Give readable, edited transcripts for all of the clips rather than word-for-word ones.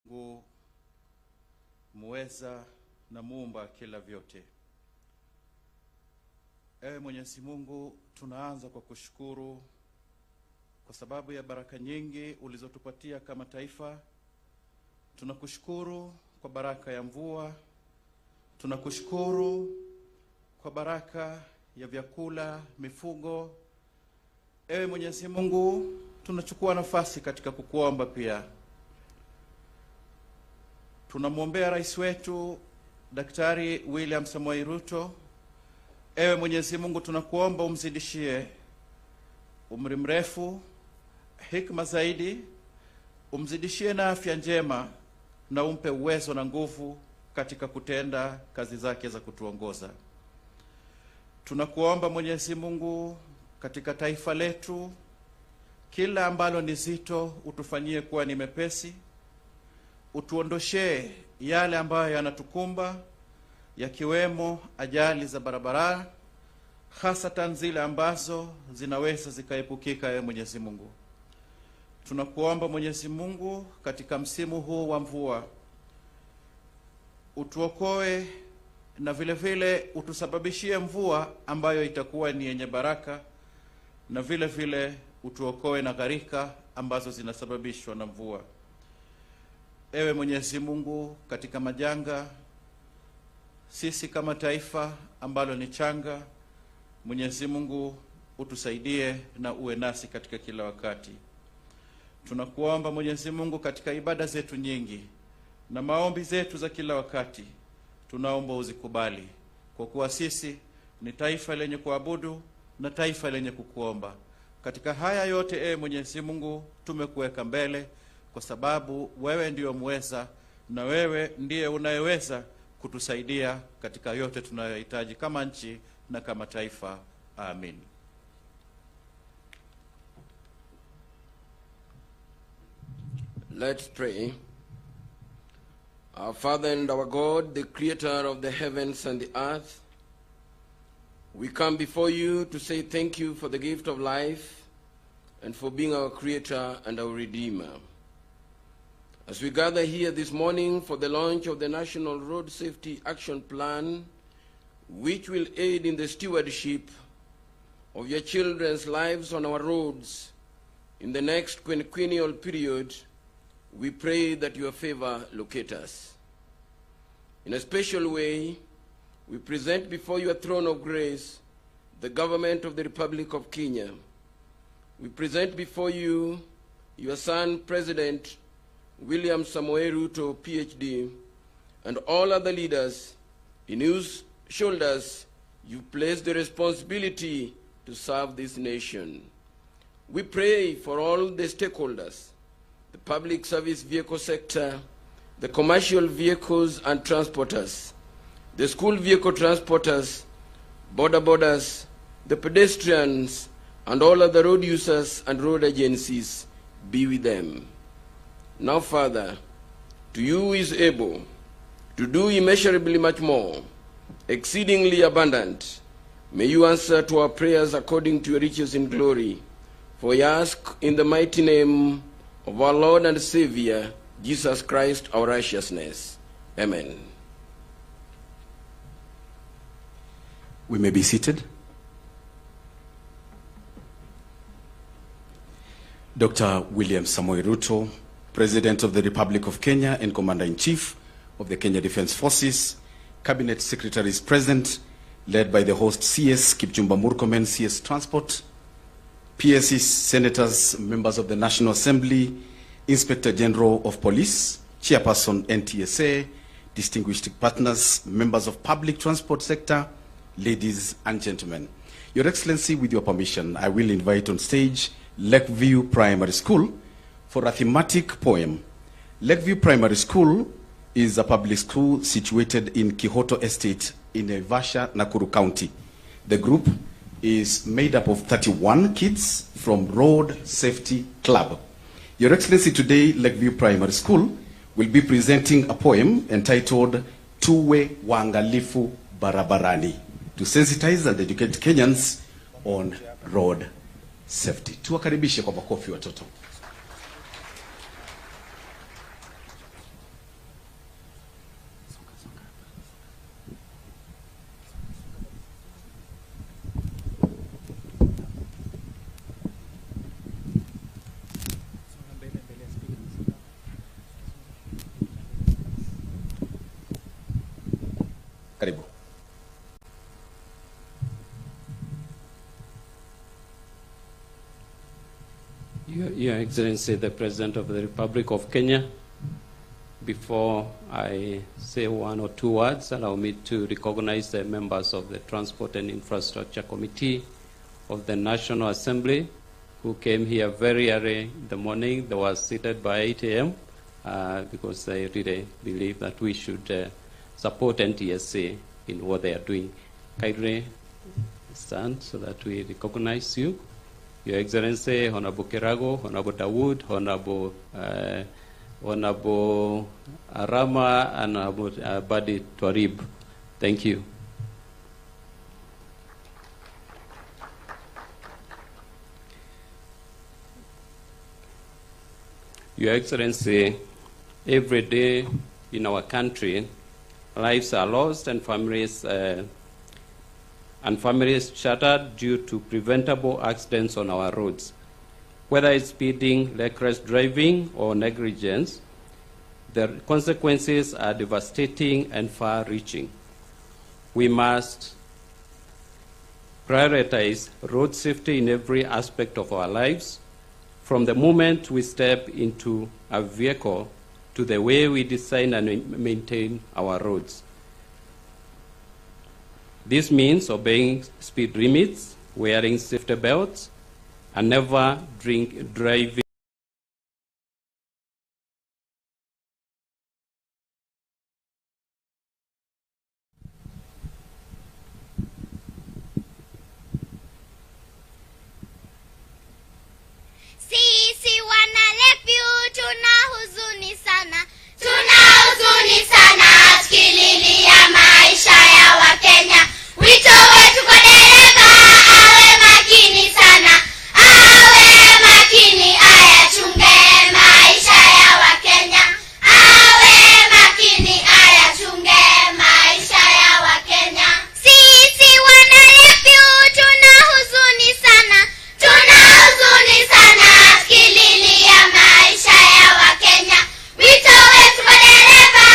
Mungu muweza na muumba kila vyote. Ewe Mwenyezi Mungu, tunaanza kwa kushukuru kwa sababu ya baraka nyingi ulizotupatia kama taifa. Tunakushukuru kwa baraka ya mvua, tunakushukuru kwa baraka ya vyakula, mifugo. Ewe Mwenyezi Mungu, tunachukua nafasi katika kukuomba pia. Tunamwombea rais wetu Daktari William Samoei Ruto. Ewe Mwenyezi Mungu, tunakuomba umzidishie umri mrefu, hikma zaidi, umzidishie na afya njema, na umpe uwezo na nguvu katika kutenda kazi zake za kutuongoza. Tunakuomba Mwenyezi Mungu, katika taifa letu, kila ambalo ni zito utufanyie kuwa ni mepesi. Utuondoshe yale ambayo yanatukumba, yakiwemo ajali za barabara, hasa zile ambazo zinaweza zikaepukika. Ewe Mwenyezi Mungu, tunakuomba Mwenyezi Mungu, katika msimu huu wa mvua utuokoe, na vile vile utusababishie mvua ambayo itakuwa ni yenye baraka, na vile vile utuokoe na gharika ambazo zinasababishwa na mvua. Ewe Mwenyezi Mungu, katika majanga, sisi kama taifa ambalo ni changa, Mwenyezi Mungu utusaidie na uwe nasi katika kila wakati. Tunakuomba Mwenyezi Mungu, katika ibada zetu nyingi na maombi zetu za kila wakati, tunaomba uzikubali, kwa kuwa sisi ni taifa lenye kuabudu na taifa lenye kukuomba. Katika haya yote, ewe Mwenyezi Mungu, tumekuweka mbele kwa sababu wewe ndiyo muweza, na wewe ndiye unayeweza kutusaidia katika yote tunayohitaji kama nchi na kama taifa. Amin. Let's pray. Our Father and our God, the creator of the heavens and the earth, we come before you to say thank you for the gift of life and for being our creator and our redeemer. As we gather here this morning for the launch of the National Road Safety Action Plan, which will aid in the stewardship of your children's lives on our roads in the next quinquennial period, we pray that your favor locate us. In a special way, we present before your throne of grace the government of the Republic of Kenya. We present before you your son, President William Samoei Ruto, PhD, and all other leaders in whose shoulders you place the responsibility to serve this nation. We pray for all the stakeholders, the public service vehicle sector, the commercial vehicles and transporters, the school vehicle transporters, boarders, the pedestrians, and all other road users and road agencies. Be with them. Now, Father, to you who is able to do immeasurably much more, exceedingly abundant, may you answer to our prayers according to your riches in glory. For we ask in the mighty name of our Lord and Savior, Jesus Christ, our righteousness. Amen. We may be seated. Dr. William Samoei Ruto, President of the Republic of Kenya and Commander-in-Chief of the Kenya Defense Forces, Cabinet Secretaries present, led by the host CS Kipchumba Murkomen, CS Transport, PSCs, Senators, members of the National Assembly, Inspector General of Police, Chairperson NTSA, distinguished partners, members of public transport sector, ladies and gentlemen. Your Excellency, with your permission, I will invite on stage Lakeview Primary School for a thematic poem. Lakeview Primary School is a public school situated in Kihoto Estate in Naivasha, Nakuru County. The group is made up of 31 kids from Road Safety Club. Your Excellency, today Lakeview Primary School will be presenting a poem entitled Tuwe Waangalifu Barabarani, to sensitize and educate Kenyans on road safety. Tuwakaribishe kwa makofi watoto. Karibu. Your Excellency, the President of the Republic of Kenya, before I say one or two words, allow me to recognize the members of the Transport and Infrastructure Committee of the National Assembly who came here very early in the morning. They were seated by 8 a.m. Because they really believe that we should support NTSA in what they are doing. Kindly stand so that we recognize you. Your Excellency, Honorable Kirago, Honorable Dawood, Honorable Arama, and Honorable Badi Twarib. Thank you. Your Excellency, every day in our country, lives are lost and families shattered due to preventable accidents on our roads. Whether it's speeding, reckless driving, or negligence, the consequences are devastating and far-reaching. We must prioritize road safety in every aspect of our lives, from the moment we step into a vehicle to the way we design and maintain our roads. This means obeying speed limits, wearing safety belts, and never driving Sisi wanalepiu tuna huzuni sana tukililia maisha ya Wakenya. Wito wetu kwa dereva awe makini sana, awe makini ayachunge maisha ya Wakenya, awe makini ayachunge maisha ya Wakenya. Sisi wanalepiu tuna huzuni sana tukililia maisha ya Wakenya. Wito wetu kwa dereva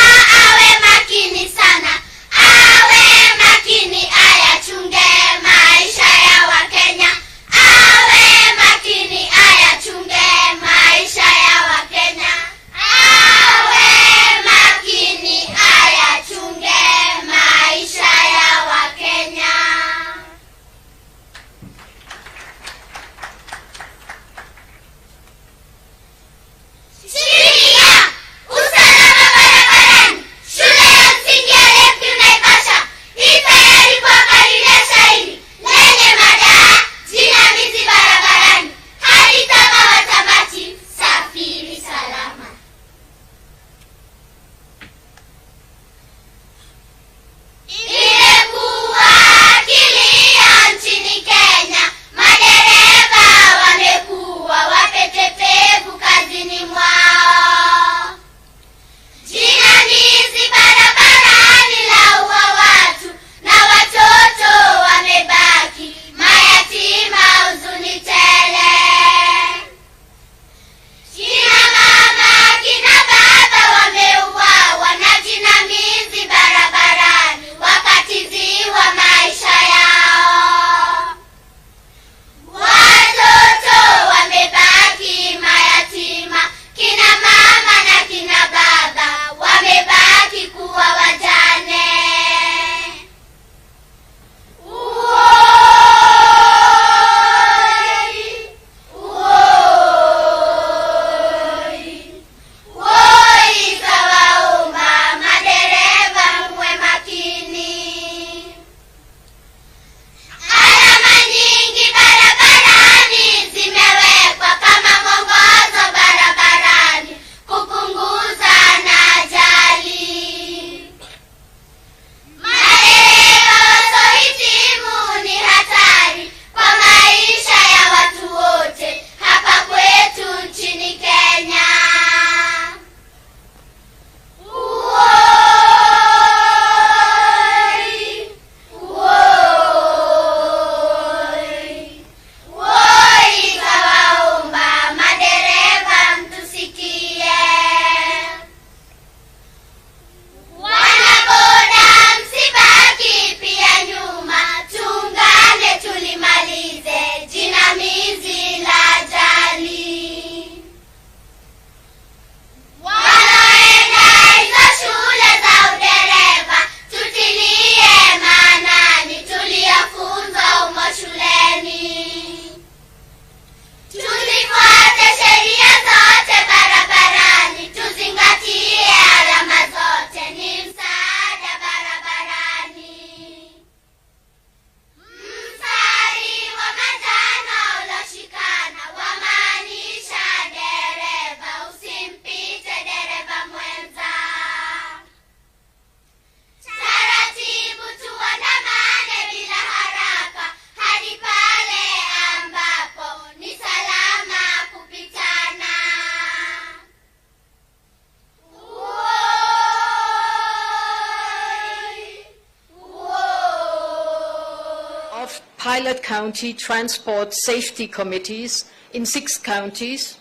pilot county transport safety committees in 6 counties,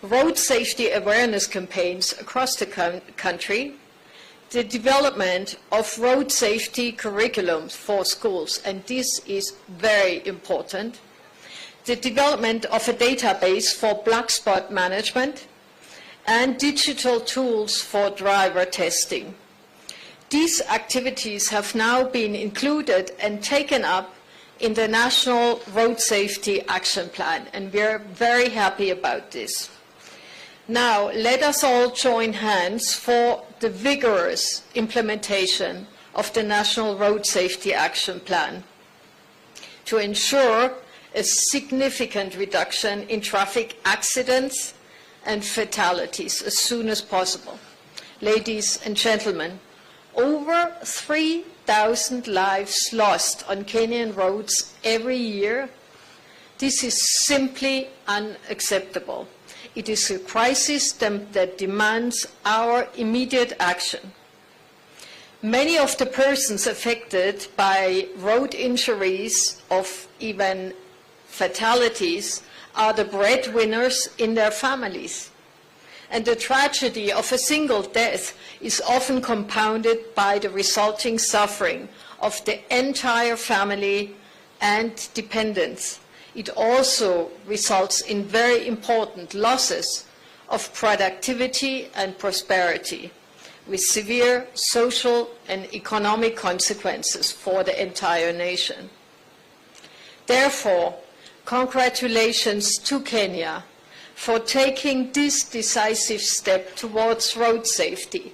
road safety awareness campaigns across the country, the development of road safety curriculums for schools, and this is very important, the development of a database for black spot management, and digital tools for driver testing. These activities have now been included and taken up in the National Road Safety Action Plan, and we are very happy about this. Now, let us all join hands for the vigorous implementation of the National Road Safety Action Plan to ensure a significant reduction in traffic accidents and fatalities as soon as possible. Ladies and gentlemen, over 3,000 lives lost on Kenyan roads every year. This is simply unacceptable. It is a crisis that demands our immediate action. Many of the persons affected by road injuries of even fatalities are the breadwinners in their families. And the tragedy of a single death is often compounded by the resulting suffering of the entire family and dependents. It also results in very important losses of productivity and prosperity, with severe social and economic consequences for the entire nation. Therefore, congratulations to Kenya for taking this decisive step towards road safety.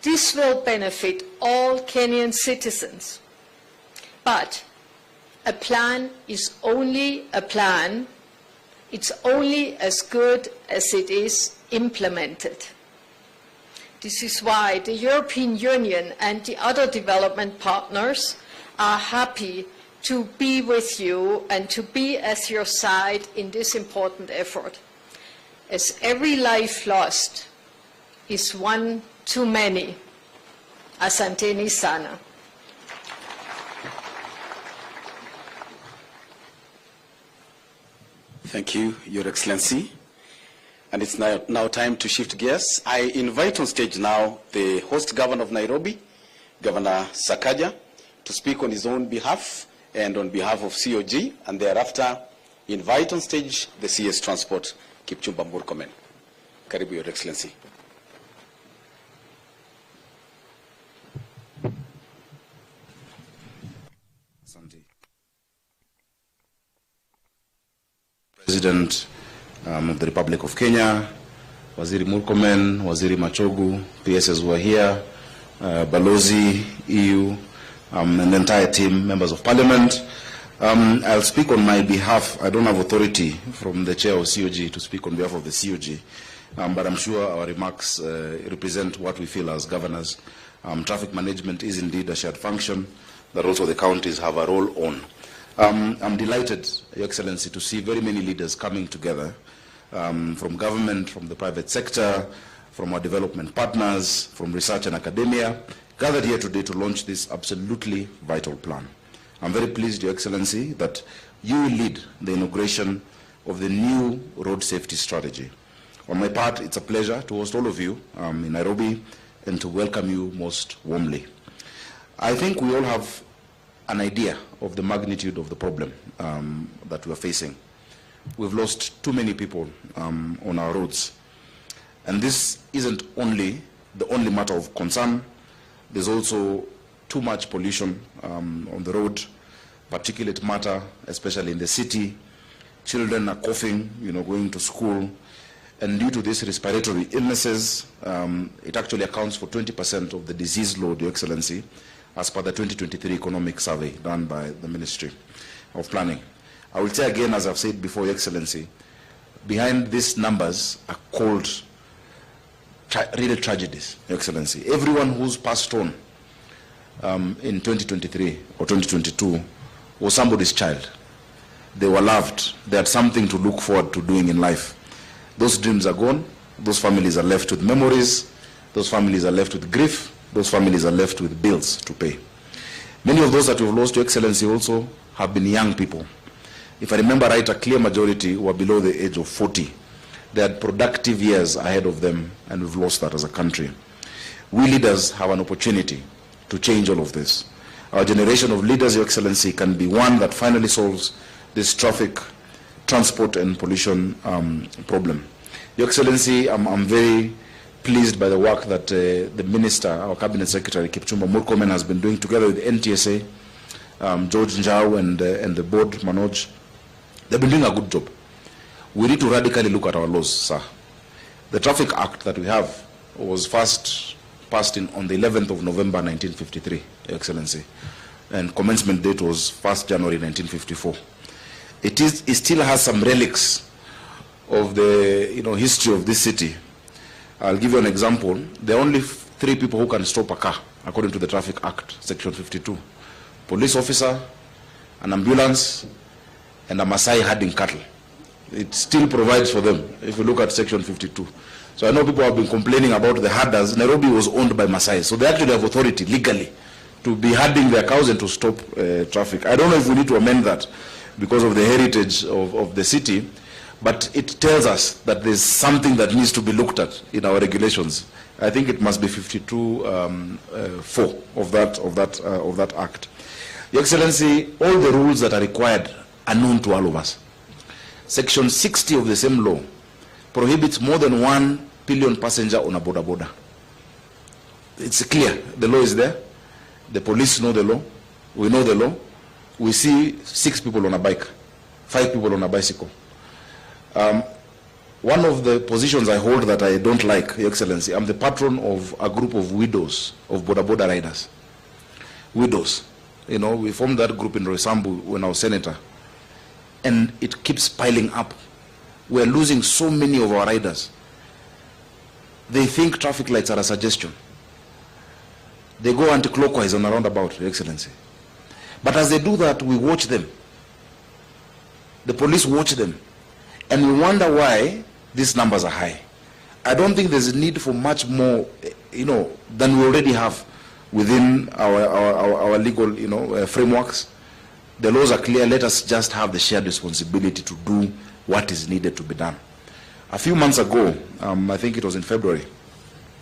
This will benefit all Kenyan citizens. But a plan is only a plan. It's only as good as it is implemented. This is why the European Union and the other development partners are happy to be with you and to be at your side in this important effort, as every life lost is one too many. Asanteni sana. Thank you, Your Excellency. And it's now time to shift gears. I invite on stage now the host governor of Nairobi, Governor Sakaja, to speak on his own behalf and on behalf of COG, and thereafter invite on stage the CS Transport, Kipchumba Murkomen. Karibu, Your Excellency. President of the Republic of Kenya, Waziri Murkomen, Waziri Machogu, PSs who are here, Balozi, EU, and the entire team, members of Parliament. I'll speak on my behalf. I don't have authority from the chair of COG to speak on behalf of the COG, but I'm sure our remarks represent what we feel as governors. Traffic management is indeed a shared function that also the counties have a role on. I'm delighted, Your Excellency, to see very many leaders coming together from government, from the private sector, from our development partners, from research and academia, gathered here today to launch this absolutely vital plan. I'm very pleased, Your Excellency, that you will lead the inauguration of the new road safety strategy. On my part, it's a pleasure to host all of you in Nairobi and to welcome you most warmly. I think we all have an idea of the magnitude of the problem that we're facing. We've lost too many people on our roads. And this isn't only the only matter of concern. There's also too much pollution on the road, particulate matter, especially in the city. Children are coughing, going to school. And due to these respiratory illnesses, it actually accounts for 20% of the disease load, Your Excellency, as per the 2023 economic survey done by the Ministry of Planning. I will say again, as I've said before, Your Excellency, behind these numbers are called real tragedies, Your Excellency. Everyone who's passed on in 2023 or 2022 was somebody's child. They were loved. They had something to look forward to doing in life. Those dreams are gone. Those families are left with memories. Those families are left with grief. Those families are left with bills to pay. Many of those that we've lost, Your Excellency, also have been young people. If I remember right, a clear majority were below the age of 40. They had productive years ahead of them, and we've lost that as a country. We leaders have an opportunity to change all of this. Our generation of leaders, Your Excellency, can be one that finally solves this traffic, transport, and pollution problem. Your Excellency, I'm very pleased by the work that the Minister, our Cabinet Secretary, Kipchumba Murkomen, has been doing together with NTSA, George Njau, and the board, Manoj. They've been doing a good job. We need to radically look at our laws, sir. The Traffic Act that we have was first passed on the 11th of November 1953, Your Excellency, and commencement date was 1st January 1954. It still has some relics of the history of this city. I'll give you an example. There are only 3 people who can stop a car, according to the Traffic Act, Section 52. Police officer, an ambulance, and a Maasai herding cattle. It still provides for them, if you look at Section 52. So I know people have been complaining about the herders. Nairobi was owned by Maasai, so they actually have authority legally to be herding their cows and to stop traffic. I don't know if we need to amend that because of the heritage of the city, but it tells us that there's something that needs to be looked at in our regulations. I think it must be 52(4) of that act. Your Excellency, all the rules that are required are known to all of us. Section 60 of the same law prohibits more than 1 pillion passenger on a border. It's clear. The law is there. The police know the law. We know the law. We see 6 people on a bike, 5 people on a bicycle. One of the positions I hold that I don't like, Your Excellency, I'm the patron of a group of widows of border riders. Widows. We formed that group in Roysambu when I was senator. And it keeps piling up. We're losing so many of our riders. They think traffic lights are a suggestion. They go anti-clockwise on a roundabout, Your Excellency. But as they do that, we watch them. The police watch them. And we wonder why these numbers are high. I don't think there's a need for much more, than we already have within our legal, frameworks. The laws are clear. Let us just have the shared responsibility to do what is needed to be done. A few months ago, I think it was in February,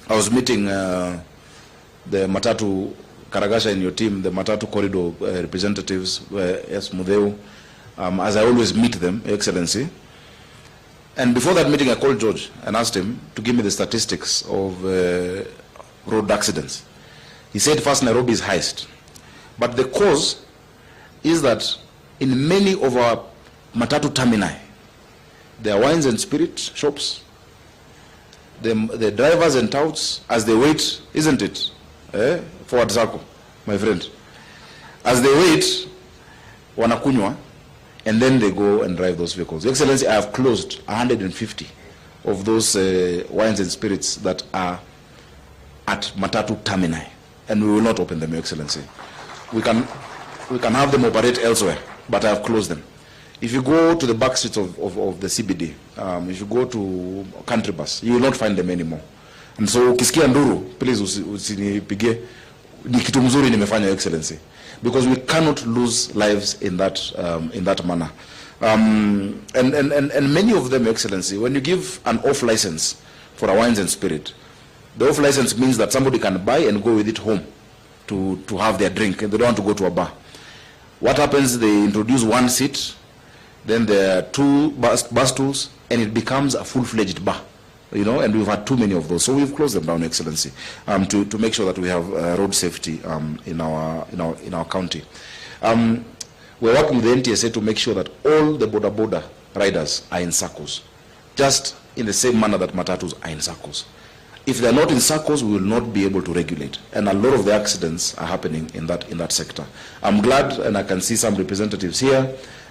I was meeting the Matatu, Karagasha in your team, the Matatu corridor representatives, S. Mudeu, as I always meet them, Your Excellency. And before that meeting, I called George and asked him to give me the statistics of road accidents. He said first Nairobi is highest. But the cause is that in many of our Matatu termini, there are wines and spirit shops. The drivers and touts, as they wait, isn't it? Forward circle, my friend. As they wait, wanakunywa, and then they go and drive those vehicles. Your Excellency, I have closed 150 of those wines and spirits that are at Matatu termini, and we will not open them, Your Excellency. We can have them operate elsewhere, but I have closed them. If you go to the back streets of the CBD, if you go to country bus, you will not find them anymore. And so, ukisikia nduru, please usinipige, ni kitu mzuri nimefanya, Your Excellency, because we cannot lose lives in that manner. And many of them, Your Excellency, when you give an off license for a wines and spirit, the off license means that somebody can buy and go with it home to have their drink, and they don't want to go to a bar. What happens? They introduce 1 seat, then there are 2 bar stools, and it becomes a full-fledged bar, and we've had too many of those. So we've closed them down, Your Excellency, to make sure that we have road safety in our county. We're working with the NTSA to make sure that all the border riders are in circles, just in the same manner that Matatus are in circles. If they're not in circles, we will not be able to regulate. And a lot of the accidents are happening in that sector. I'm glad, and I can see some representatives here.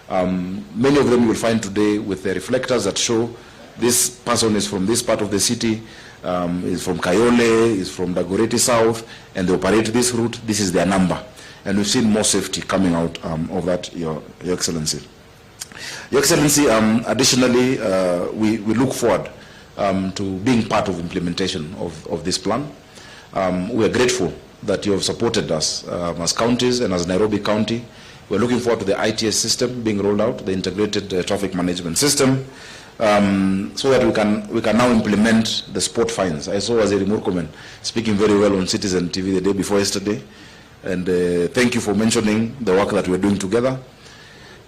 Many of them you will find today with the reflectors that show this person is from this part of the city, is from Kayole, is from Dagoretti South, and they operate this route. This is their number. And we've seen more safety coming out of that, Your Excellency. Your Excellency, additionally, we look forward to being part of implementation of this plan. We are grateful that you have supported us as counties and as Nairobi County. We're looking forward to the ITS system being rolled out, the integrated traffic management system, so that we can now implement the sport fines. I saw Waziri Murkomen speaking very well on Citizen TV the day before yesterday, and thank you for mentioning the work that we're doing together.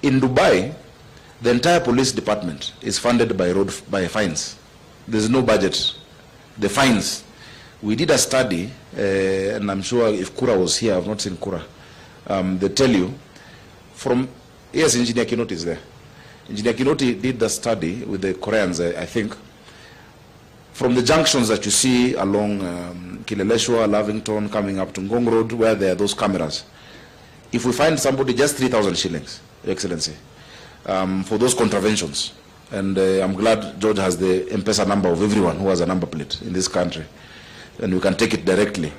In Dubai, the entire police department is funded by fines. There's no budget. The fines. We did a study, and I'm sure if Kura was here, I've not seen Kura, they tell you, yes, Engineer Kinoti is there. Engineer Kinoti did the study with the Koreans, I think. From the junctions that you see along Kileleshwa, Lavington, coming up to Ngong Road, where there are those cameras, if we find somebody, just 3,000 shillings, Your Excellency, for those contraventions. And I'm glad George has the M-Pesa number of everyone who has a number plate in this country, and we can take it directly.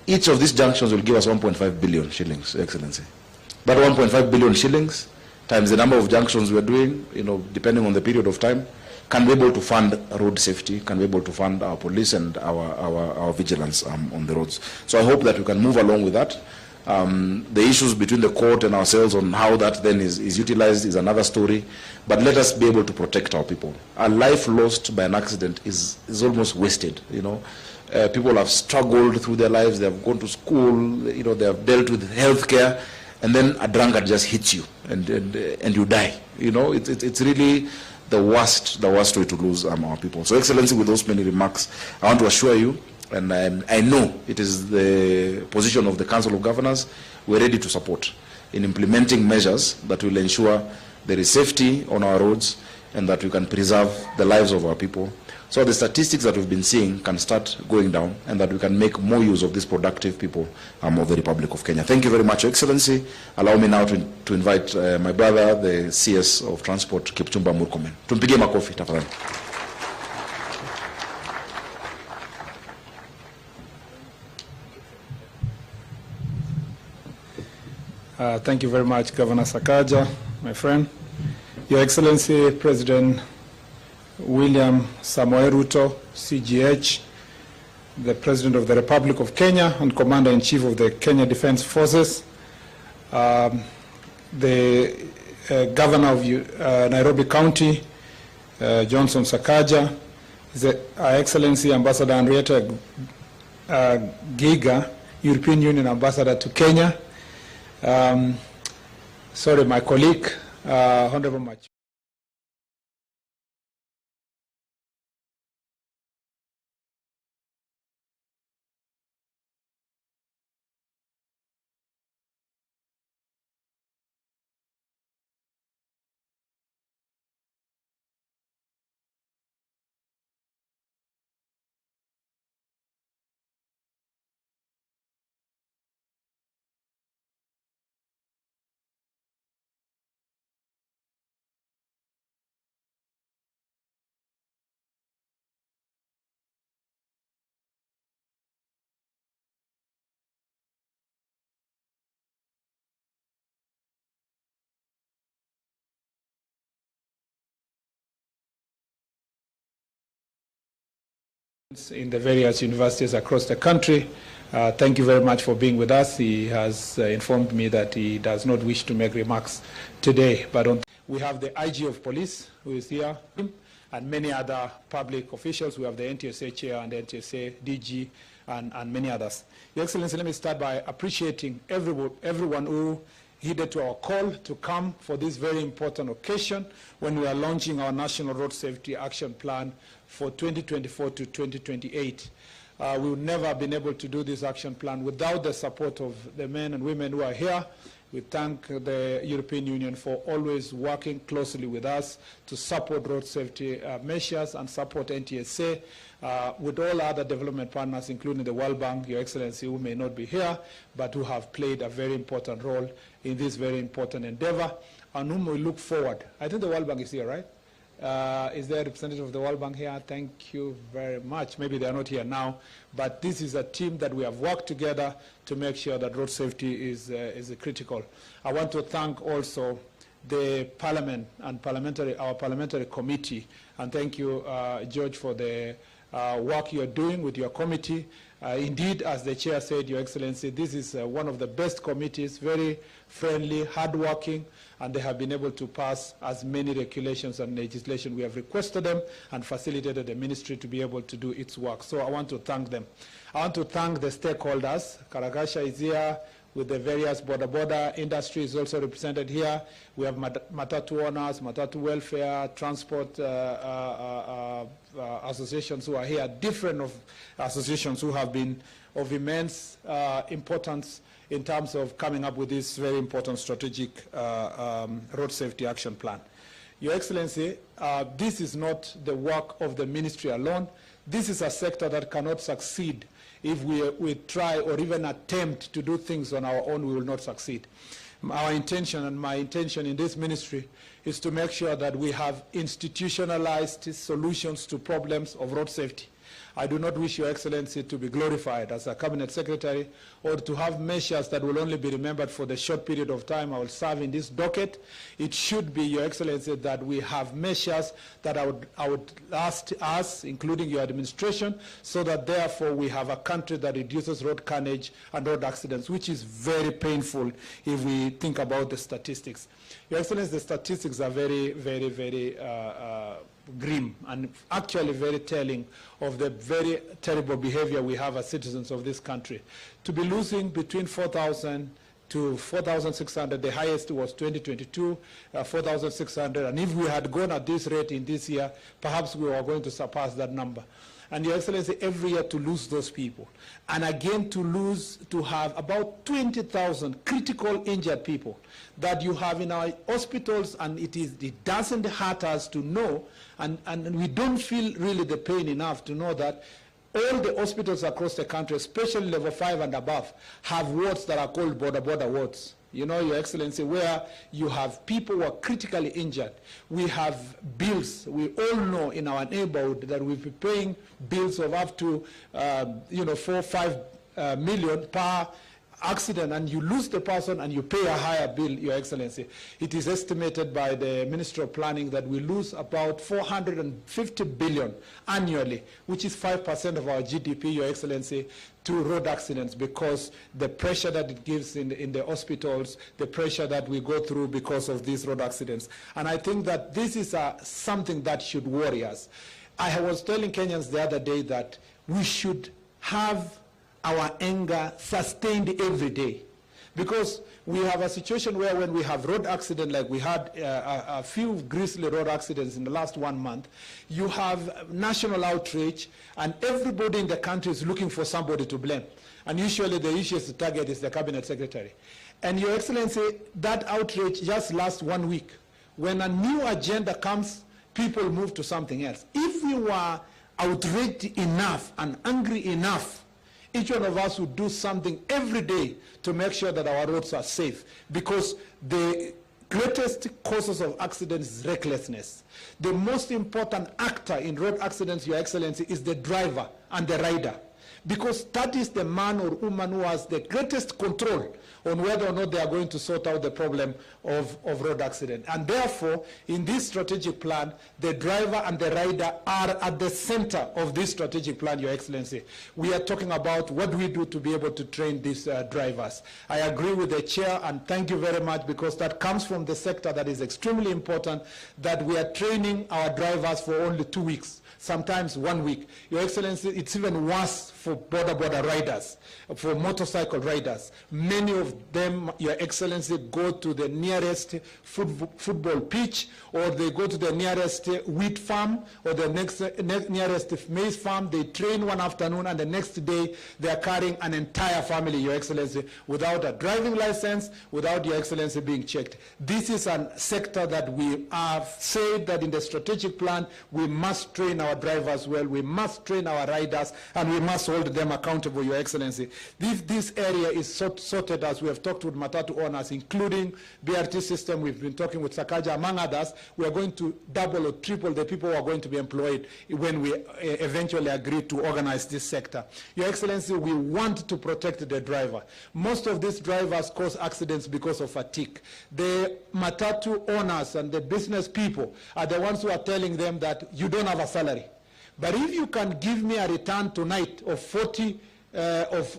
Each of these junctions will give us 1.5 billion shillings, Your Excellency. That 1.5 billion shillings times the number of junctions we're doing, depending on the period of time, can be able to fund road safety, can be able to fund our police and our vigilance on the roads. So I hope that we can move along with that. The issues between the court and ourselves on how that then is utilized is another story. But let us be able to protect our people. A life lost by an accident is almost wasted. People have struggled through their lives. They have gone to school. They have dealt with healthcare, and then a drunkard just hits you and you die. It's really the worst way to lose our people. So, Excellency, with those many remarks, I want to assure you, and I know it is the position of the Council of Governors, we're ready to support in implementing measures that will ensure there is safety on our roads and that we can preserve the lives of our people. So the statistics that we've been seeing can start going down and that we can make more use of these productive people of the Republic of Kenya. Thank you very much, Your Excellency. Allow me now to invite my brother, the CS of Transport, Kipchumba Murkomen. Tumpigie makofi, tafadhali. Thank you very much, Governor Sakaja, my friend. Your Excellency, President William Samoei Ruto, CGH, the President of the Republic of Kenya and Commander-in-Chief of the Kenya Defense Forces, the Governor of Nairobi County, Johnson Sakaja, His Excellency Ambassador Henrietta Giga, European Union Ambassador to Kenya, sorry, my colleague, Honorable Mach. In the various universities across the country. Thank you very much for being with us. He has informed me that he does not wish to make remarks today. But we have the IG of Police who is here and many other public officials. We have the NTSA Chair and the NTSA DG and many others. Your Excellency, let me start by appreciating everyone who heeded to our call to come for this very important occasion when we are launching our National Road Safety Action Plan for 2024 to 2028. We would never have been able to do this action plan without the support of the men and women who are here. We thank the European Union for always working closely with us to support road safety measures and support NTSA with all other development partners, including the World Bank, Your Excellency, who may not be here, but who have played a very important role in this very important endeavor, and whom we look forward. I think the World Bank is here, right? Is there a representative of the World Bank here? Thank you very much. Maybe they are not here now, but this is a team that we have worked together to make sure that road safety is critical. I want to thank also the Parliament and our parliamentary committee, and thank you, George, for the work you're doing with your committee. Indeed, as the chair said, Your Excellency, this is one of the best committees, very friendly, hardworking, and they have been able to pass as many regulations and legislation we have requested them and facilitated the ministry to be able to do its work. So I want to thank them. I want to thank the stakeholders. Karakasha is here with the various border industry is also represented here. We have matatu owners, matatu welfare, transport associations who are here, different associations who have been of immense importance in terms of coming up with this very important strategic road safety action plan. Your Excellency, this is not the work of the ministry alone. This is a sector that cannot succeed if we try or even attempt to do things on our own. We will not succeed. Our intention and my intention in this ministry is to make sure that we have institutionalized solutions to problems of road safety. I do not wish Your Excellency to be glorified as a cabinet secretary or to have measures that will only be remembered for the short period of time I will serve in this docket. It should be, Your Excellency, that we have measures that I would last us, including your administration, so that therefore we have a country that reduces road carnage and road accidents, which is very painful if we think about the statistics. Your Excellency, the statistics are very, very, very grim and actually very telling of the very terrible behavior we have as citizens of this country. To be losing between 4,000 to 4,600, the highest was 2022, 4,600, and if we had gone at this rate in this year, perhaps we were going to surpass that number. And Your Excellency, every year to lose those people, and again to have about 20,000 critical injured people that you have in our hospitals, and it doesn't hurt us to know, and we don't feel really the pain enough to know that all the hospitals across the country, especially level 5 and above, have wards that are called border wards. You know, Your Excellency, where you have people who are critically injured. We have bills. We all know in our neighborhood that we'll be paying bills of up to, 4 or 5 million per accident, and you lose the person and you pay a higher bill, Your Excellency. It is estimated by the Ministry of Planning that we lose about 450 billion annually, which is 5% of our GDP, Your Excellency, to road accidents, because the pressure that it gives in the hospitals, the pressure that we go through because of these road accidents. And I think that this is something that should worry us. I was telling Kenyans the other day that we should have our anger sustained every day, because we have a situation where when we have road accident, like we had a few grisly road accidents in the last 1 month, you have national outrage and everybody in the country is looking for somebody to blame. And usually the easiest target is the cabinet secretary. And Your Excellency, that outrage just lasts 1 week. When a new agenda comes, people move to something else. If we were outraged enough and angry enough, each one of us would do something every day to make sure that our roads are safe, because the greatest causes of accidents is recklessness. The most important actor in road accidents, Your Excellency, is the driver and the rider, because that is the man or woman who has the greatest control on whether or not they are going to sort out the problem of road accident. And therefore, in this strategic plan, the driver and the rider are at the center of this strategic plan, Your Excellency. We are talking about what we do to be able to train these drivers. I agree with the chair, and thank you very much, because that comes from the sector that is extremely important, that we are training our drivers for only 2 weeks. Sometimes 1 week. Your Excellency, it's even worse for border riders, for motorcycle riders. Many of them, Your Excellency, go to the nearest football pitch, or they go to the nearest wheat farm, or the nearest maize farm. They train one afternoon, and the next day they are carrying an entire family, Your Excellency, without a driving license, without, Your Excellency, being checked. This is a sector that we have said that in the strategic plan we must train our drivers well, we must train our riders, and we must hold them accountable, Your Excellency. This area is sorted, as we have talked with matatu owners, including BRT system. We've been talking with Sakaja, among others. We are going to double or triple the people who are going to be employed when we eventually agree to organize this sector. Your Excellency, we want to protect the driver. Most of these drivers cause accidents because of fatigue. The matatu owners and the business people are the ones who are telling them that you don't have a salary. But if you can give me a return tonight of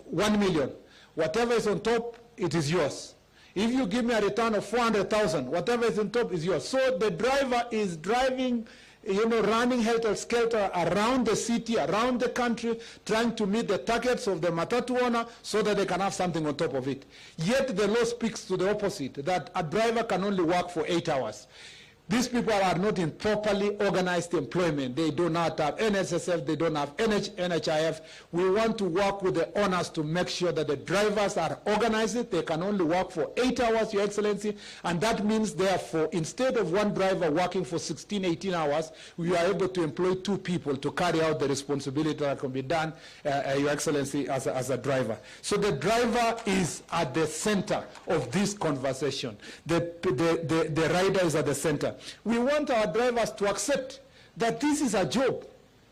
1 million, whatever is on top, it is yours. If you give me a return of 400,000, whatever is on top is yours. So the driver is driving, running helter-skelter around the city, around the country, trying to meet the targets of the matatu owner so that they can have something on top of it. Yet the law speaks to the opposite, that a driver can only work for 8 hours. These people are not in properly organized employment. They do not have NSSF, they don't have NHIF. We want to work with the owners to make sure that the drivers are organized. They can only work for 8 hours, Your Excellency, and that means, therefore, instead of one driver working for 16, 18 hours, we are able to employ 2 people to carry out the responsibility that can be done, Your Excellency, as a driver. So the driver is at the center of this conversation. The rider is at the center. We want our drivers to accept that this is a job.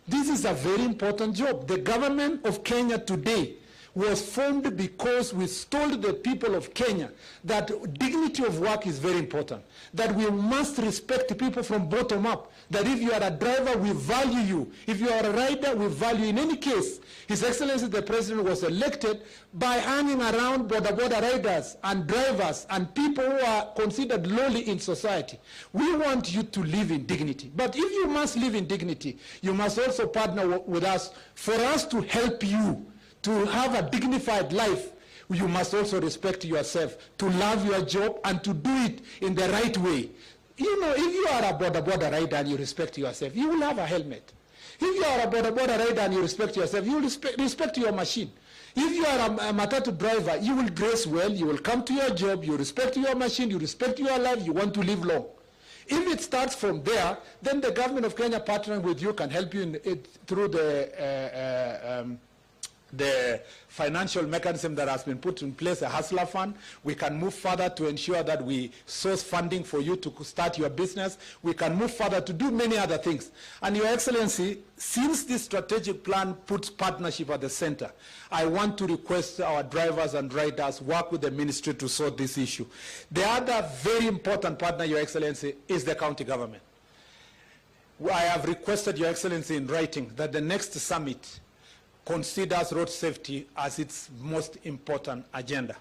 This is a very important job. The government of Kenya today was formed because we told the people of Kenya that dignity of work is very important, that we must respect people from bottom up, that if you are a driver, we value you. If you are a rider, we value you. In any case, His Excellency the President was elected by hanging around border riders and drivers and people who are considered lowly in society. We want you to live in dignity. But if you must live in dignity, you must also partner with us for us to help you to have a dignified life. You must also respect yourself, to love your job and to do it in the right way. If you are a border rider and you respect yourself, you will have a helmet. If you are a border rider and you respect yourself, you will respect your machine. If you are a matatu driver, you will dress well, you will come to your job, you respect your machine, you respect your life, you want to live long. If it starts from there, then the government of Kenya partnering with you can help you through the financial mechanism that has been put in place, a hustler fund. We can move further to ensure that we source funding for you to start your business. We can move further to do many other things. And Your Excellency, since this strategic plan puts partnership at the center, I want to request our drivers and riders work with the ministry to sort this issue. The other very important partner, Your Excellency, is the county government. I have requested, Your Excellency, in writing that the next summit considers road safety as its most important agenda.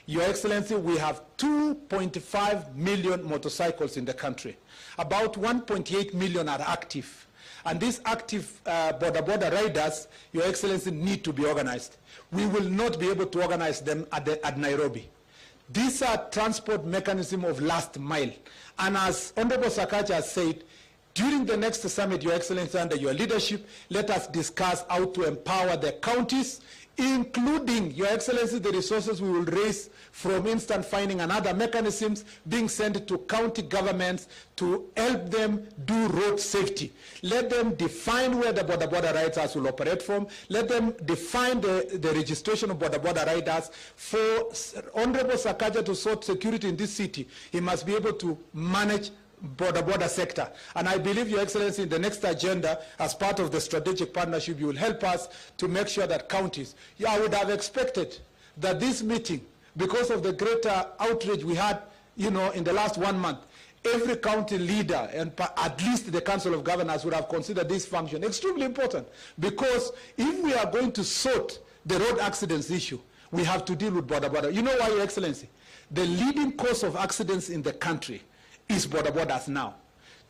Your Excellency, we have 2.5 million motorcycles in the country. About 1.8 million are active. And these active border riders, Your Excellency, need to be organized. We will not be able to organize them at Nairobi. These are transport mechanism of last mile. And as Honorable Sakaja has said, during the next summit, Your Excellency, under your leadership, let us discuss how to empower the counties, including, Your Excellency, the resources we will raise from instant finding and other mechanisms being sent to county governments to help them do road safety. Let them define where the border riders will operate from. Let them define the registration of border riders. For Honorable Sakaja to sort security in this city, he must be able to manage border sector. And I believe, Your Excellency, in the next agenda, as part of the strategic partnership, you will help us to make sure that counties, I would have expected that this meeting, because of the greater outrage we had, in the last 1 month, every county leader and at least the Council of Governors would have considered this function extremely important, because if we are going to sort the road accidents issue, we have to deal with border. You know why, Your Excellency? The leading cause of accidents in the country is borders now.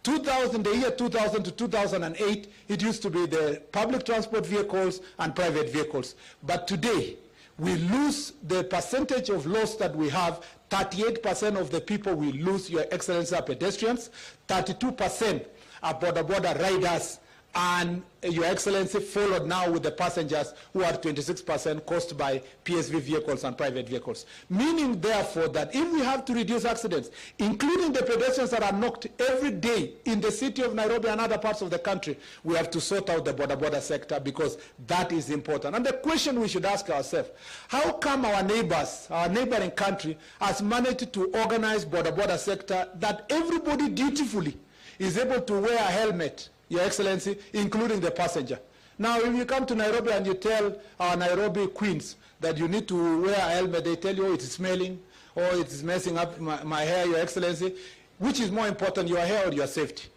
The year 2000 to 2008, it used to be the public transport vehicles and private vehicles. But today, we lose the percentage of loss that we have. 38% of the people we lose, Your Excellency, are pedestrians. 32% are border riders. And Your Excellency, followed now with the passengers, who are 26% caused by PSV vehicles and private vehicles. Meaning, therefore, that if we have to reduce accidents, including the pedestrians that are knocked every day in the city of Nairobi and other parts of the country, we have to sort out the border sector, because that is important. And the question we should ask ourselves, how come our neighbors, our neighboring country, has managed to organize border sector that everybody dutifully is able to wear a helmet, Your Excellency, including the passenger? Now, if you come to Nairobi and you tell our Nairobi queens that you need to wear a helmet, they tell you, oh, it's smelling, or it's messing up my hair, Your Excellency. Which is more important, your hair or your safety?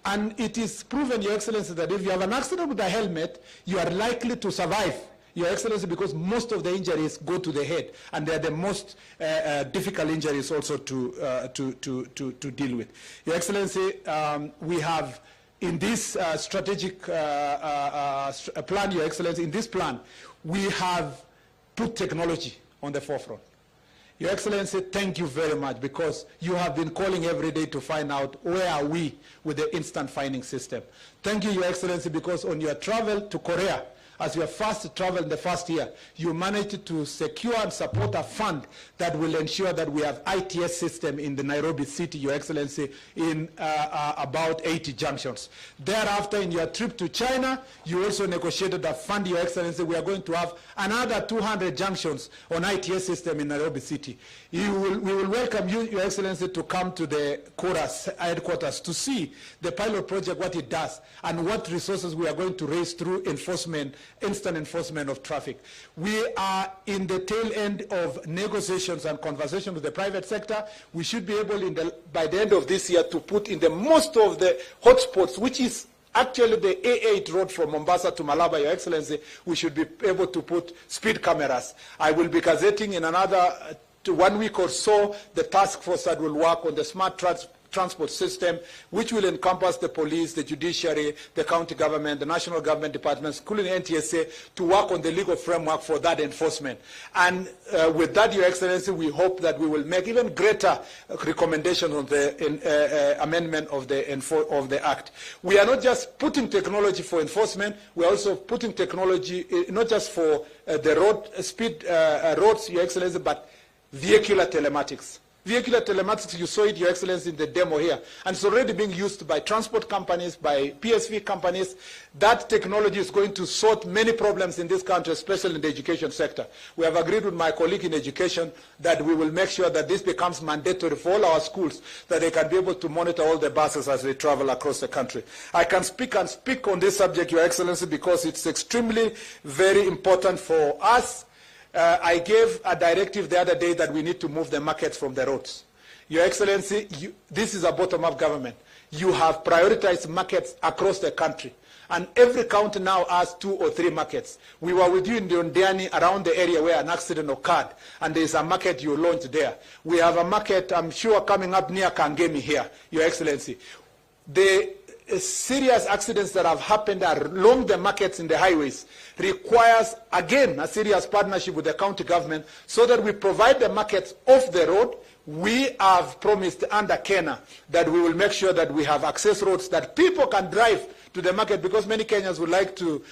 And it is proven, Your Excellency, that if you have an accident with a helmet, you are likely to survive, Your Excellency, because most of the injuries go to the head, and they are the most difficult injuries also to deal with. Your Excellency, we have in this strategic plan, Your Excellency, in this plan, we have put technology on the forefront. Your Excellency, thank you very much, because you have been calling every day to find out where are we with the instant finding system. Thank you, Your Excellency, because on your travel to Korea, as your first travel in the first year, you managed to secure and support a fund that will ensure that we have ITS system in the Nairobi city, Your Excellency, in about 80 junctions. Thereafter, in your trip to China, you also negotiated a fund, Your Excellency. We are going to have another 200 junctions on ITS system in Nairobi city. We will welcome you, Your Excellency, to come to the Chorus headquarters to see the pilot project, what it does, and what resources we are going to raise through enforcement, instant enforcement of traffic. We are in the tail end of negotiations and conversations with the private sector. We should be able, by the end of this year, to put in the most of the hotspots, which is actually the A8 road from Mombasa to Malaba, Your Excellency. We should be able to put speed cameras. I will be gazetting in another 1 week or so the task force that will work on the smart transport system, which will encompass the police, the judiciary, the county government, the national government departments, including NTSA, to work on the legal framework for that enforcement. And with that, Your Excellency, we hope that we will make even greater recommendations on the amendment of the Act. We are not just putting technology for enforcement, we are also putting technology not just for the roads, Your Excellency, but vehicular telematics. Vehicular telematics, you saw it, Your Excellency, in the demo here. And it's already being used by transport companies, by PSV companies. That technology is going to sort many problems in this country, especially in the education sector. We have agreed with my colleague in education that we will make sure that this becomes mandatory for all our schools, that they can be able to monitor all the buses as they travel across the country. I can speak on this subject, Your Excellency, because it's extremely very important for us. I gave a directive the other day that we need to move the markets from the roads. Your Excellency, this is a bottom-up government. You have prioritized markets across the country. And every county now has 2 or 3 markets. We were with you in the Ondiani, around the area where an accident occurred, and there is a market you launched there. We have a market, I'm sure, coming up near Kangemi here, Your Excellency. The serious accidents that have happened along the markets in the highways requires, again, a serious partnership with the county government so that we provide the markets off the road. We have promised under Kenya that we will make sure that we have access roads that people can drive to the market, because many Kenyans would like to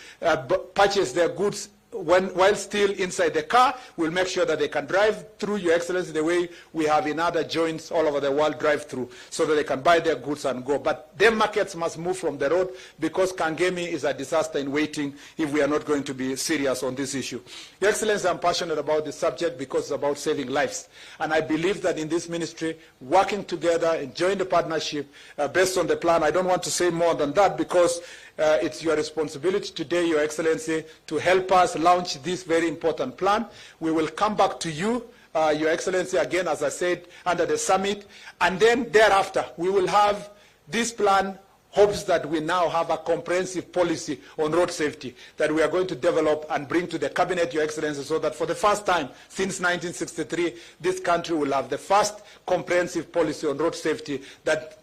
purchase their goods while still inside the car. We'll make sure that they can drive through, Your Excellency, the way we have in other joints all over the world drive through, so that they can buy their goods and go. But their markets must move from the road, because Kangemi is a disaster in waiting if we are not going to be serious on this issue. Your Excellency, I'm passionate about this subject because it's about saving lives. And I believe that in this ministry, working together, enjoying the partnership based on the plan, I don't want to say more than that, because it's your responsibility today, Your Excellency, to help us launch this very important plan. We will come back to you, Your Excellency, again, as I said, under the summit. And then thereafter, we will have this plan, hopes that we now have a comprehensive policy on road safety that we are going to develop and bring to the Cabinet, Your Excellency, so that for the first time since 1963, this country will have the first comprehensive policy on road safety that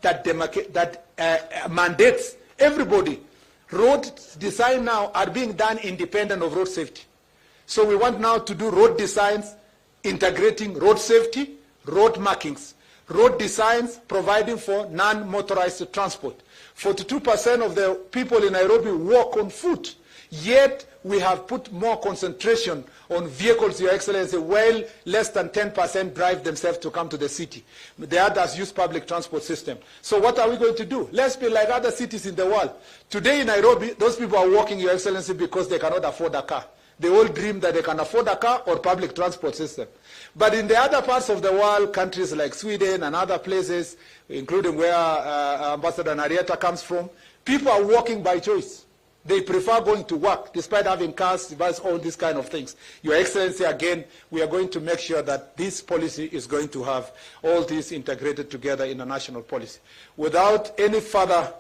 mandates everybody. Road design now are being done independent of road safety. So we want now to do road designs integrating road safety, road markings, road designs providing for non-motorized transport. 42% of the people in Nairobi walk on foot, yet we have put more concentration on vehicles, Your Excellency, while less than 10% drive themselves to come to the city. The others use public transport system. So what are we going to do? Let's be like other cities in the world. Today in Nairobi, those people are walking, Your Excellency, because they cannot afford a car. They all dream that they can afford a car or public transport system. But in the other parts of the world, countries like Sweden and other places, including where Ambassador Narieta comes from, people are walking by choice. They prefer going to work, despite having cars, devices, all these kind of things. Your Excellency, again, we are going to make sure that this policy is going to have all these integrated together in a national policy. Without any further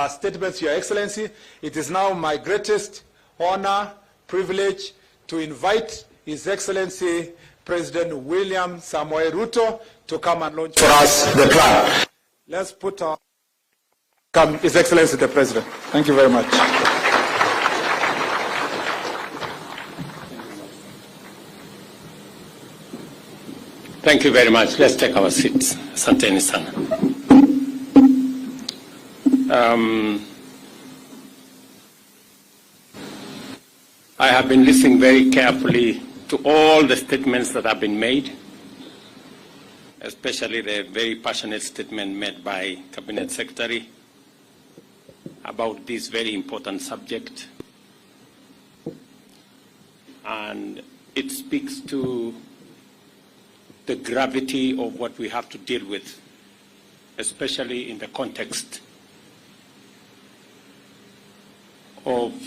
statements, Your Excellency. It is now my greatest honor, privilege to invite His Excellency President William Samoei Ruto to come and launch for us the plan. Let's put our... Come, His Excellency the President. Thank you very much. Thank you very much. Let's take our seats. Asanteni sana. I have been listening very carefully to all the statements that have been made, especially the very passionate statement made by Cabinet Secretary about this very important subject. And it speaks to the gravity of what we have to deal with, especially in the context of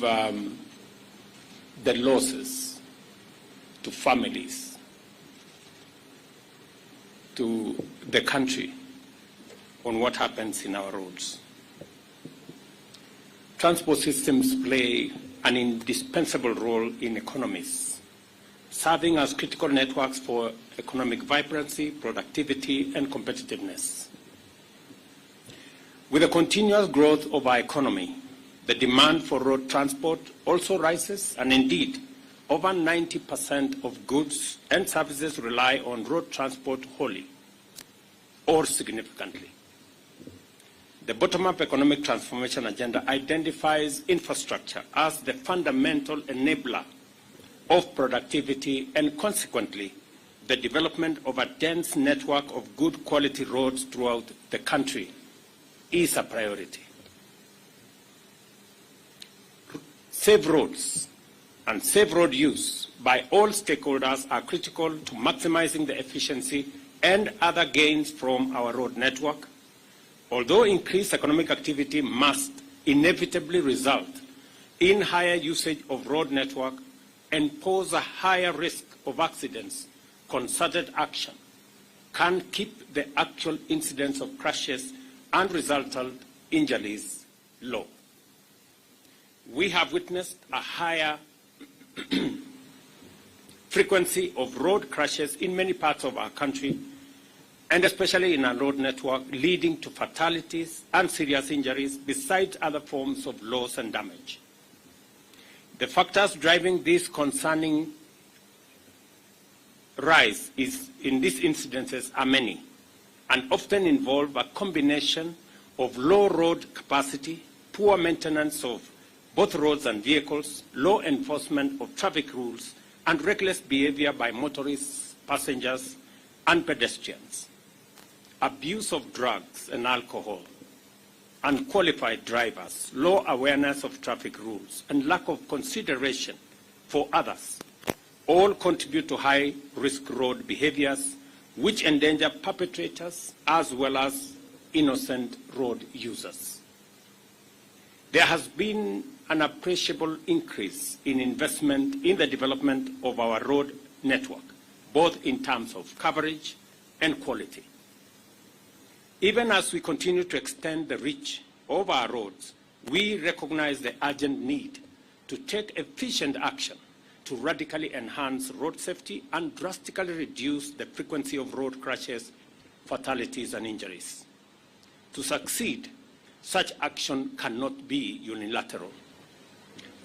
the losses to families, to the country, on what happens in our roads. Transport systems play an indispensable role in economies, serving as critical networks for economic vibrancy, productivity, and competitiveness. With the continuous growth of our economy, the demand for road transport also rises, and indeed, over 90% of goods and services rely on road transport wholly or significantly. The bottom-up economic transformation agenda identifies infrastructure as the fundamental enabler of productivity and, consequently, the development of a dense network of good quality roads throughout the country is a priority. Safe roads and safe road use by all stakeholders are critical to maximizing the efficiency and other gains from our road network, although increased economic activity must inevitably result in higher usage of road network and pose a higher risk of accidents. Concerted action can keep the actual incidence of crashes and resultant injuries low. We have witnessed a higher frequency of road crashes in many parts of our country, and especially in our road network, leading to fatalities and serious injuries, besides other forms of loss and damage. The factors driving this concerning rise in these incidences are many, and often involve a combination of low road capacity, poor maintenance of both roads and vehicles, low enforcement of traffic rules, and reckless behavior by motorists, passengers, and pedestrians. Abuse of drugs and alcohol, unqualified drivers, low awareness of traffic rules, and lack of consideration for others all contribute to high-risk road behaviors which endanger perpetrators as well as innocent road users. There has been an appreciable increase in investment in the development of our road network, both in terms of coverage and quality. Even as we continue to extend the reach of our roads, we recognize the urgent need to take efficient action to radically enhance road safety and drastically reduce the frequency of road crashes, fatalities, and injuries. To succeed, such action cannot be unilateral.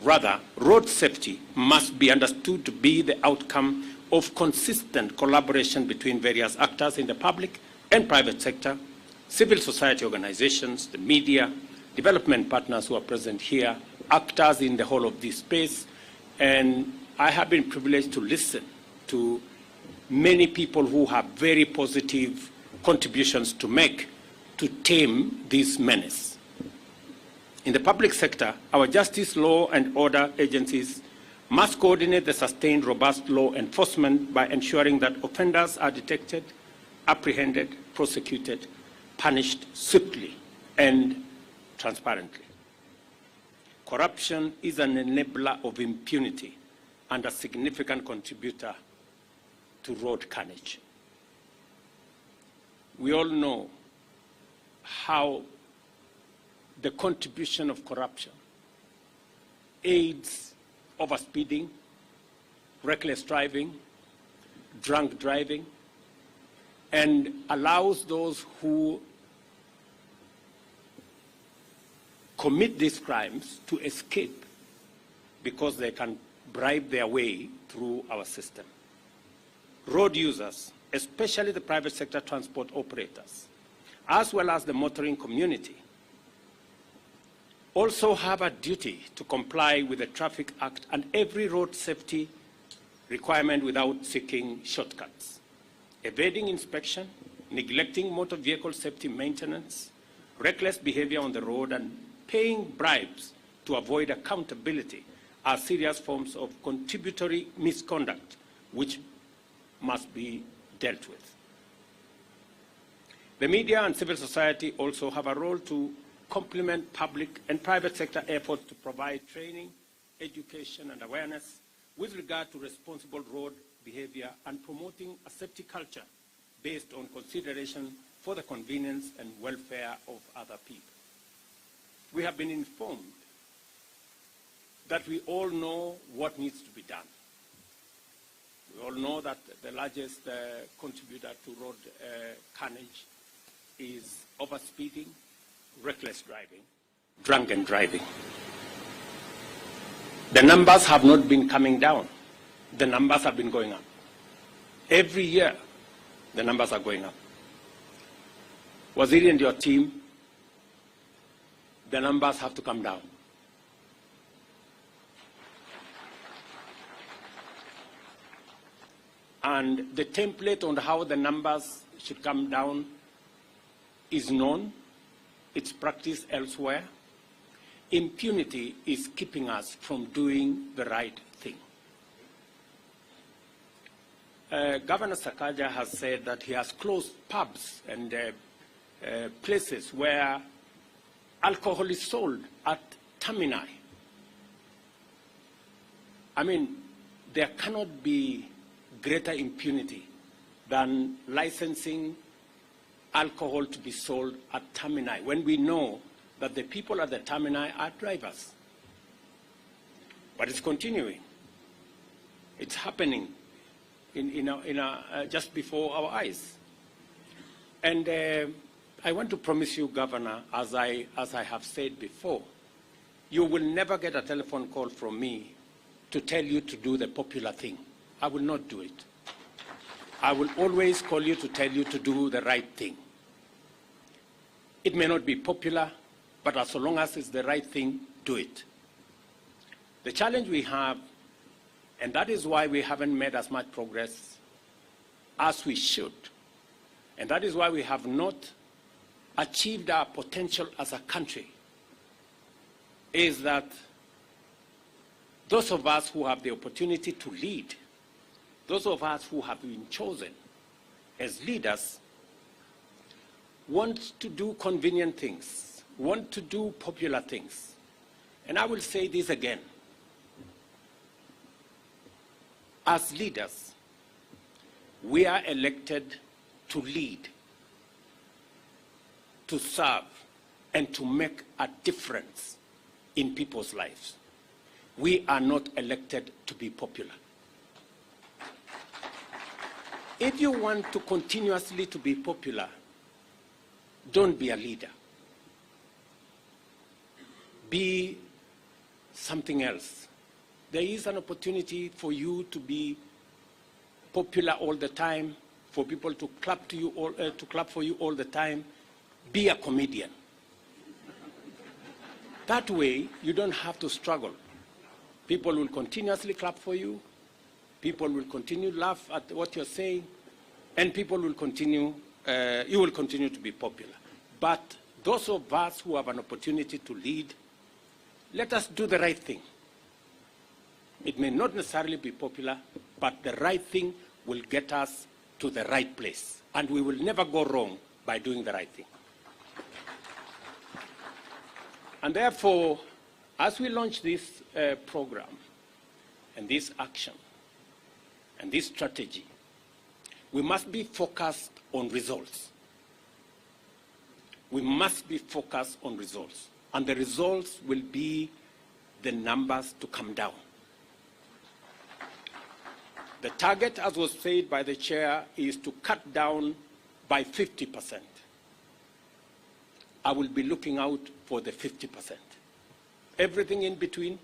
Rather, road safety must be understood to be the outcome of consistent collaboration between various actors in the public and private sector, civil society organizations, the media, development partners who are present here, actors in the whole of this space, and I have been privileged to listen to many people who have very positive contributions to make to tame this menace. In the public sector, our justice, law, and order agencies must coordinate the sustained, robust law enforcement by ensuring that offenders are detected, apprehended, prosecuted, punished swiftly and transparently. Corruption is an enabler of impunity and a significant contributor to road carnage. We all know how the contribution of corruption, aids overspeeding, reckless driving, drunk driving, and allows those who commit these crimes to escape because they can bribe their way through our system. Road users, especially the private sector transport operators, as well as the motoring community, also have a duty to comply with the Traffic Act and every road safety requirement without seeking shortcuts. Evading inspection, neglecting motor vehicle safety maintenance, reckless behavior on the road, and paying bribes to avoid accountability are serious forms of contributory misconduct which must be dealt with. The media and civil society also have a role to complement public and private sector efforts to provide training, education, and awareness with regard to responsible road behavior and promoting a safety culture based on consideration for the convenience and welfare of other people. We have been informed that we all know what needs to be done. We all know that the largest contributor to road carnage is overspeeding, reckless driving, drunken driving. The numbers have not been coming down. The numbers have been going up. Every year, the numbers are going up. Waziri and your team, the numbers have to come down. And the template on how the numbers should come down is known. It's practiced elsewhere. Impunity is keeping us from doing the right thing. Governor Sakaja has said that he has closed pubs and places where alcohol is sold at termini. I mean, there cannot be greater impunity than licensing alcohol to be sold at termini when we know that the people at the termini are drivers. But it's continuing. It's happening just before our eyes. And I want to promise you, Governor, as I have said before, you will never get a telephone call from me to tell you to do the popular thing. I will not do it. I will always call you to tell you to do the right thing. It may not be popular, but as long as it's the right thing, do it. The challenge we have, and that is why we haven't made as much progress as we should, and that is why we have not achieved our potential as a country, is that those of us who have the opportunity to lead, those of us who have been chosen as leaders, want to do convenient things, want to do popular things. And I will say this again. As leaders, we are elected to lead, to serve, and to make a difference in people's lives. We are not elected to be popular. If you want to continuously to be popular, don't be a leader. Be something else. There is an opportunity for you to be popular all the time, for people to clap to you all, to clap for you all the time. Be a comedian. That way, you don't have to struggle. People will continuously clap for you. People will continue to laugh at what you're saying, and people will continue, you will continue to be popular. But those of us who have an opportunity to lead, let us do the right thing. It may not necessarily be popular, but the right thing will get us to the right place. And we will never go wrong by doing the right thing. And therefore, as we launch this program and this action and this strategy, we must be focused on results. We must be focused on results. and the results will be the numbers to come down. The target, as was said by the chair, is to cut down by 50%. I will be looking out for the 50%. Everything in between,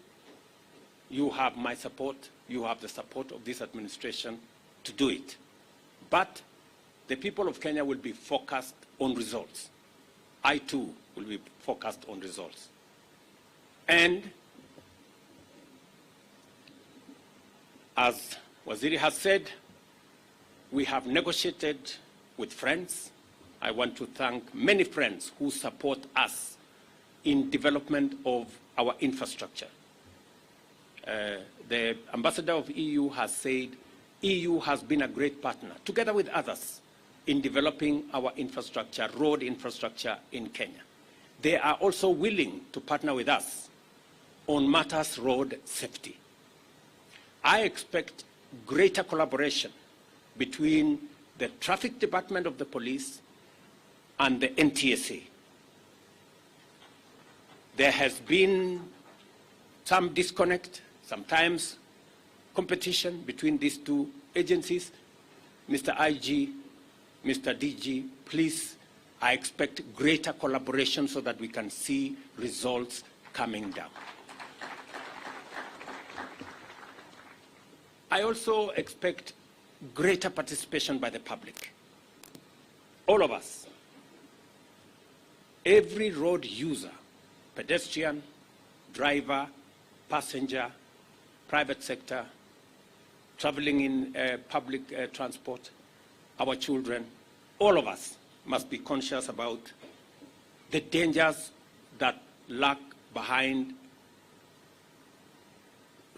you have my support, you have the support of this administration to do it. But the people of Kenya will be focused on results. I too will be focused on results. And as Waziri has said, we have negotiated with friends. I want to thank many friends who support us in development of our infrastructure. The ambassador of EU has said EU has been a great partner, together with others, in developing our infrastructure, road infrastructure in Kenya. They are also willing to partner with us on matters road safety. I expect greater collaboration between the traffic department of the police and the NTSA. There has been some disconnect, sometimes competition between these two agencies. Mr. IG, Mr. DG, please, I expect greater collaboration so that we can see results coming down. I also expect greater participation by the public. All of us, every road user, pedestrian, driver, passenger, private sector, traveling in public transport, our children, all of us must be conscious about the dangers that lurk behind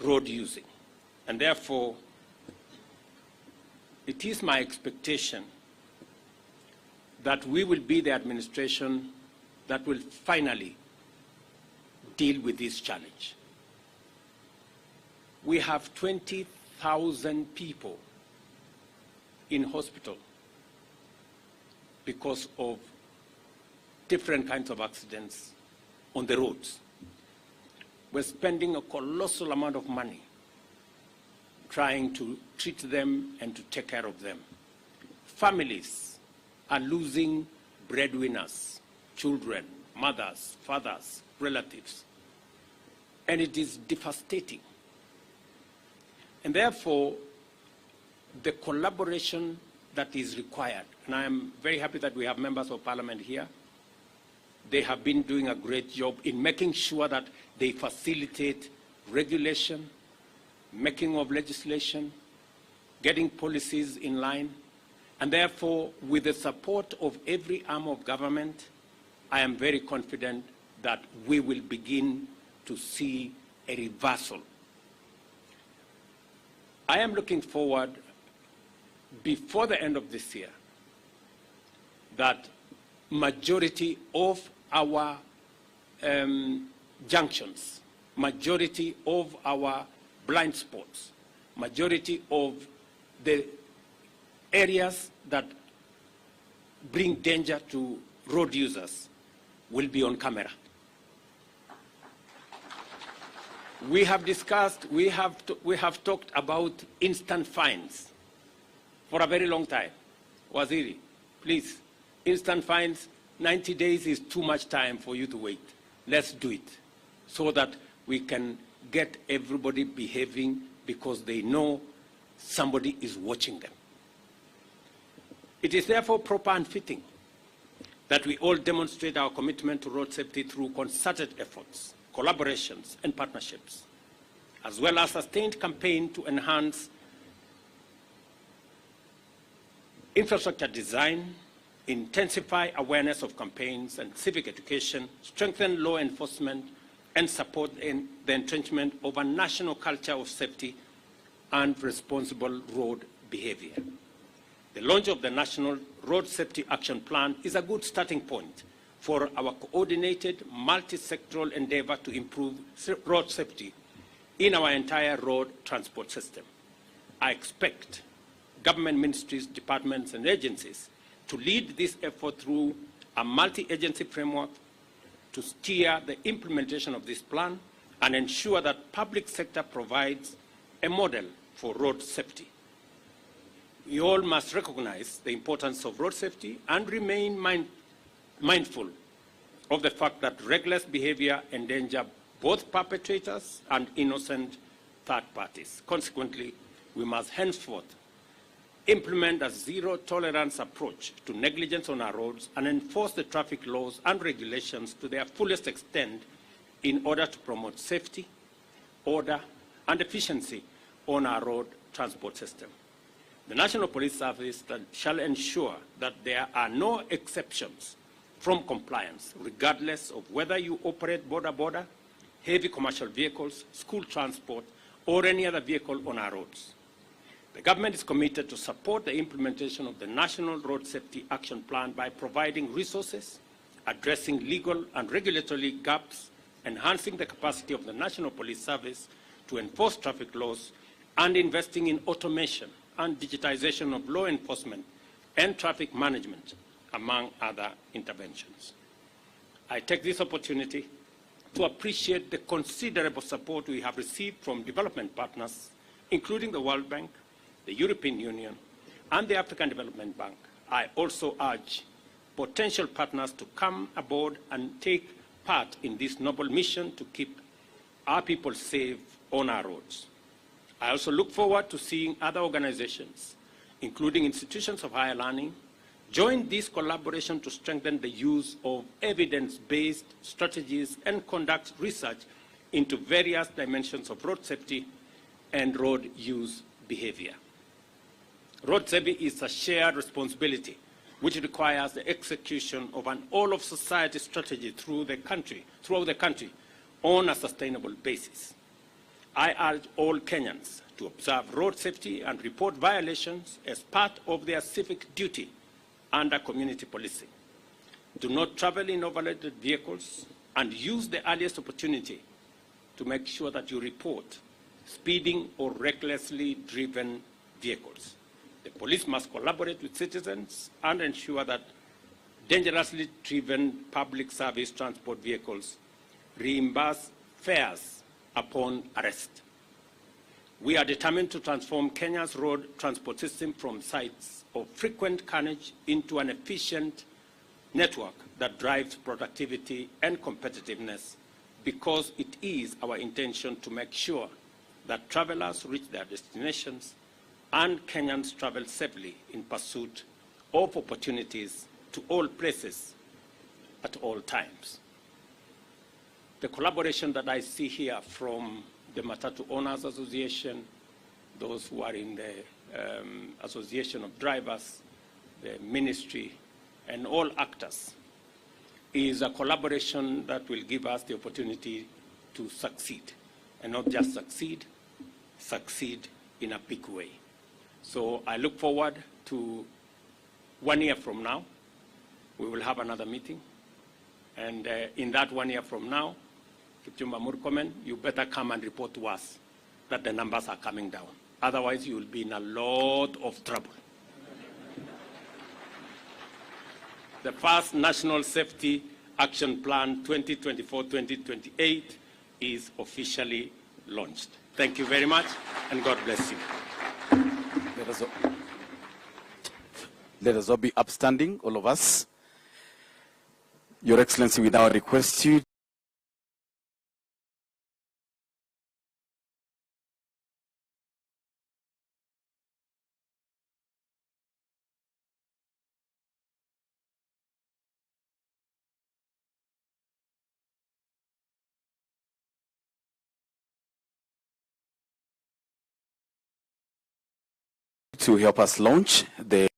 road using. And therefore, it is my expectation that we will be the administration that will finally deal with this challenge. We have 20,000 people in hospital because of different kinds of accidents on the roads. We're spending a colossal amount of money trying to treat them and to take care of them. Families are losing breadwinners, children, mothers, fathers, relatives, and it is devastating. And therefore, the collaboration that is required, and I am very happy that we have members of parliament here. They have been doing a great job in making sure that they facilitate regulation, making of legislation, getting policies in line, and therefore, with the support of every arm of government, I am very confident that we will begin to see a reversal. I am looking forward, before the end of this year, that majority of our junctions, majority of our blind spots, majority of the areas that bring danger to road users will be on camera. We have discussed, we have talked about instant fines for a very long time. Waziri, please, instant fines, 90 days is too much time for you to wait. Let's do it so that we can get everybody behaving because they know somebody is watching them. It is therefore proper and fitting that we all demonstrate our commitment to road safety through concerted efforts, collaborations, and partnerships, as well as sustained campaign to enhance infrastructure design, intensify awareness of campaigns and civic education, strengthen law enforcement, and support in the entrenchment of a national culture of safety and responsible road behavior. The launch of the National Road Safety Action Plan is a good starting point for our coordinated, multi-sectoral endeavor to improve road safety in our entire road transport system. I expect government ministries, departments, and agencies to lead this effort through a multi-agency framework to steer the implementation of this plan and ensure that public sector provides a model for road safety. We all must recognize the importance of road safety and remain mindful of the fact that reckless behavior endangers both perpetrators and innocent third parties. Consequently, we must henceforth implement a zero-tolerance approach to negligence on our roads and enforce the traffic laws and regulations to their fullest extent in order to promote safety, order, and efficiency on our road transport system. The National Police Service shall ensure that there are no exceptions from compliance, regardless of whether you operate border, heavy commercial vehicles, school transport, or any other vehicle on our roads. The government is committed to support the implementation of the National Road Safety Action Plan by providing resources, addressing legal and regulatory gaps, enhancing the capacity of the National Police Service to enforce traffic laws, and investing in automation and digitization of law enforcement and traffic management, among other interventions. I take this opportunity to appreciate the considerable support we have received from development partners, including the World Bank, the European Union, and the African Development Bank. I also urge potential partners to come aboard and take part in this noble mission to keep our people safe on our roads. I also look forward to seeing other organizations, including institutions of higher learning, join this collaboration to strengthen the use of evidence-based strategies and conduct research into various dimensions of road safety and road use behavior. Road safety is a shared responsibility which requires the execution of an all-of-society strategy throughout the country on a sustainable basis. I urge all Kenyans to observe road safety and report violations as part of their civic duty under community policing. Do not travel in overloaded vehicles and use the earliest opportunity to make sure that you report speeding or recklessly driven vehicles. The police must collaborate with citizens and ensure that dangerously driven public service transport vehicles reimburse fares upon arrest. We are determined to transform Kenya's road transport system from sites of frequent carnage into an efficient network that drives productivity and competitiveness, because it is our intention to make sure that travelers reach their destinations and Kenyans travel safely in pursuit of opportunities to all places at all times. The collaboration that I see here from the Matatu Owners Association, those who are in the Association of Drivers, the ministry, and all actors, is a collaboration that will give us the opportunity to succeed, and not just succeed in a big way. So I look forward to 1 year from now, we will have another meeting. And in that 1 year from now, Kipchumba Murkomen, you better come and report to us that the numbers are coming down. Otherwise, you will be in a lot of trouble. The first National Safety Action Plan 2024-2028 is officially launched. Thank you very much, and God bless you. Let us all be upstanding, all of us. Your Excellency, we now request you to help us launch the